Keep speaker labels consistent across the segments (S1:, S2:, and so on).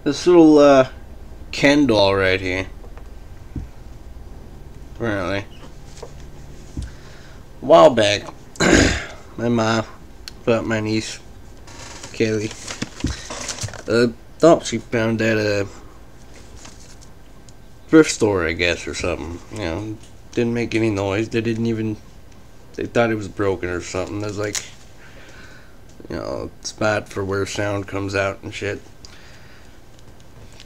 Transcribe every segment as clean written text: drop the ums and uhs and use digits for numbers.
S1: This little Ken doll right here. Apparently. A while back, my mom bought my niece, Kaylee, a doll she found at a thrift store, I guess, or something. You know, didn't make any noise. They thought it was broken or something. There's like, you know, a spot for where sound comes out and shit.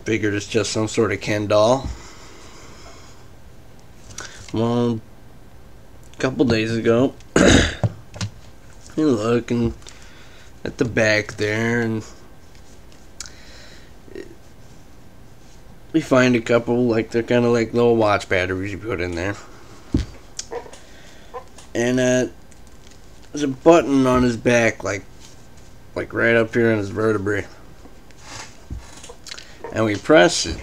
S1: Figured it's just some sort of Ken doll. Well, a couple days ago, you're looking at the back there, and we find a couple, like, they're kind of like little watch batteries you put in there. And there's a button on his back, like right up here in his vertebrae. And we press it,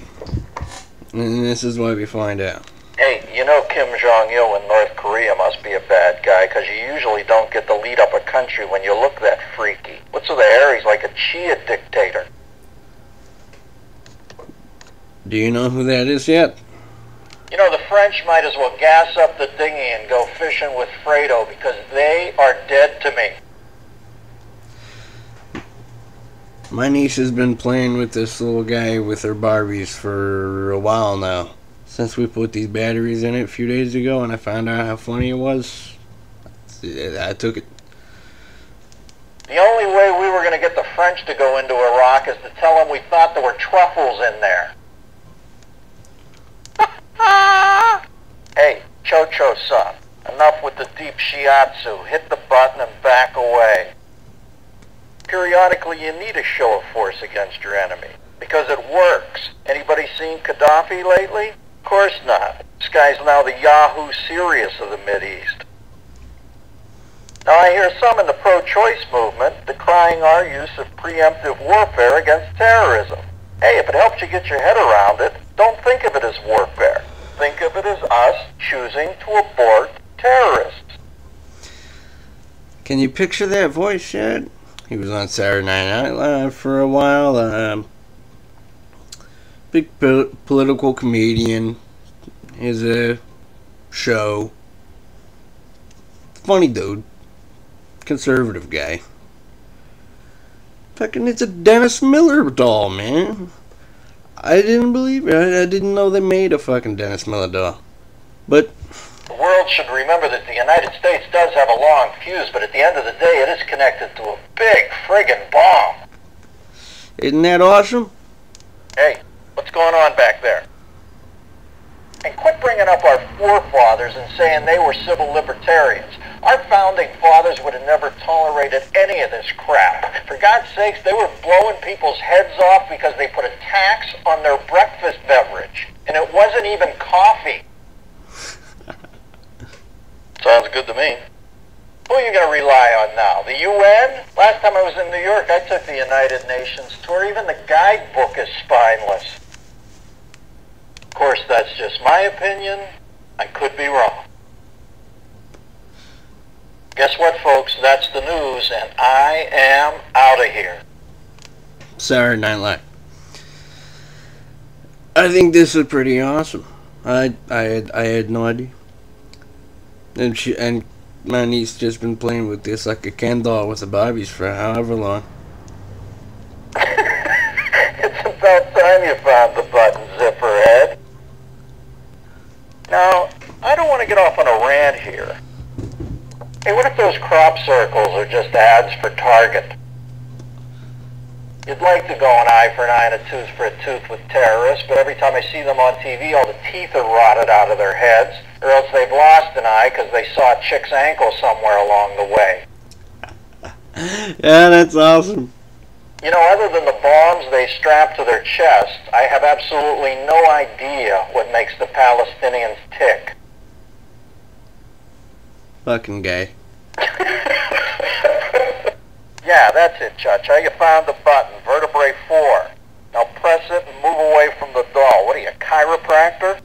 S1: and this is what we find out.
S2: Hey, you know Kim Jong-il in North Korea must be a bad guy, because you usually don't get to lead up a country when you look that freaky. What's with the hair? He's like a Chia dictator.
S1: Do you know who that is yet?
S2: You know, the French might as well gas up the dinghy and go fishing with Fredo, because they are dead to me.
S1: My niece has been playing with this little guy with her Barbies for a while now. Since we put these batteries in it a few days ago and I found out how funny it was, I took it.
S2: The only way we were going to get the French to go into Iraq is to tell them we thought there were truffles in there. Hey, Cho-Cho-san, enough with the deep shiatsu. Hit the button and back away. Periodically, you need a show of force against your enemy, because it works. Anybody seen Gaddafi lately? Of course not. This guy's now the Yahoo Serious of the Mideast. Now, I hear some in the pro-choice movement decrying our use of preemptive warfare against terrorism. Hey, if it helps you get your head around it, don't think of it as warfare. Think of it as us choosing to abort terrorists.
S1: Can you picture that voice yet? He was on Saturday Night Live for a while. Big political comedian. Has a show. Funny dude. Conservative guy. Fucking, it's a Dennis Miller doll, man. I didn't believe it. I didn't know they made a fucking Dennis Miller doll. But
S2: the world should remember that the United States does have a long fuse, but at the end of the day, it is connected to a big friggin' bomb.
S1: Isn't that awesome?
S2: Hey, what's going on back there? And quit bringing up our forefathers and saying they were civil libertarians. Our founding fathers would have never tolerated any of this crap. For God's sakes, they were blowing people's heads off because they put a tax on their breakfast beverage. And it wasn't even coffee. Sounds good to me. Who are you going to rely on now? The UN? Last time I was in New York, I took the United Nations tour. Even the guidebook is spineless. Of course, that's just my opinion. I could be wrong. Guess what, folks? That's the news, and I am out of here.
S1: Saturday Night Live. I think this is pretty awesome. I had no idea. And my niece just been playing with this like a Ken doll with the Barbies for however long.
S2: It's about time you found the button, zipperhead. Now, I don't want to get off on a rant here. Hey, what if those crop circles are just ads for Target? You'd like to go an eye for an eye and a tooth for a tooth with terrorists, but every time I see them on TV, all the teeth are rotted out of their heads, or else they've lost an eye because they saw a chick's ankle somewhere along the way.
S1: Yeah, that's awesome.
S2: You know, other than the bombs they strap to their chests, I have absolutely no idea what makes the Palestinians tick.
S1: Fucking gay.
S2: Yeah, that's it, Cha-Cha. You found the button, vertebrae 4. Now press it and move away from the doll. What are you, a chiropractor?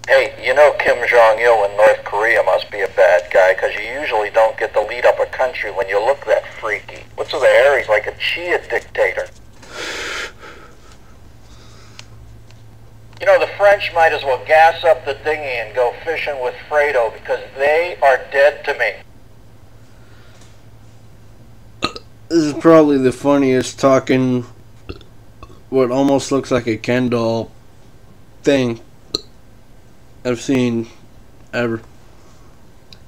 S2: Hey, you know Kim Jong-il in North Korea must be a bad guy, because you usually don't get to lead up a country when you look that freaky. What's with the hair? He's like a Chia dictator. might as well gas up the dinghy and go fishing with Fredo because they are dead to me.
S1: This is probably the funniest talking, what almost looks like a Ken doll thing I've seen ever.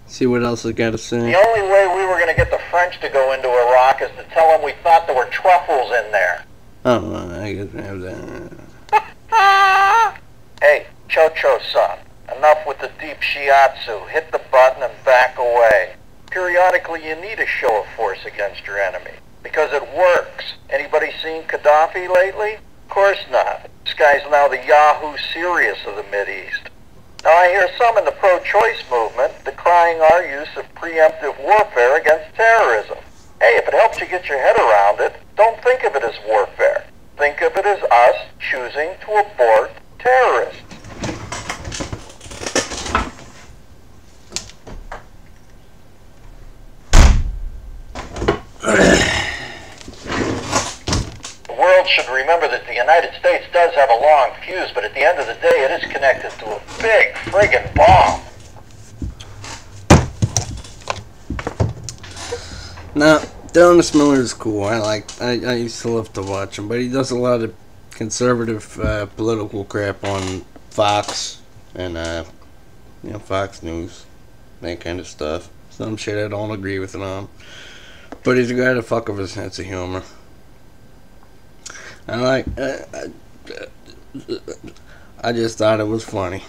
S1: See what else I got to say.
S2: The only way we were going to get the French to go into Iraq is to tell them we thought there were truffles in there.
S1: Oh, I guess I have that.
S2: Hey, Cho-Cho-san, enough with the deep shiatsu. Hit the button and back away. Periodically you need a show of force against your enemy, because it works. Anybody seen Gaddafi lately? Of course not. This guy's now the Yahoo Serious of the Mideast. Now I hear some in the pro-choice movement decrying our use of preemptive warfare against terrorism. Hey, if it helps you get your head around it, don't think of it as warfare. Think of it as us choosing to abort terrorists. The world should remember that the United States does have a long fuse, but at the end of the day, it is connected to a big friggin' bomb.
S1: Now, Dennis Miller is cool. I used to love to watch him, but he does a lot of conservative political crap on Fox and Fox News, that kind of stuff. Some shit I don't agree with it on, but he's a guy to fuck with his sense of humor. I just thought it was funny.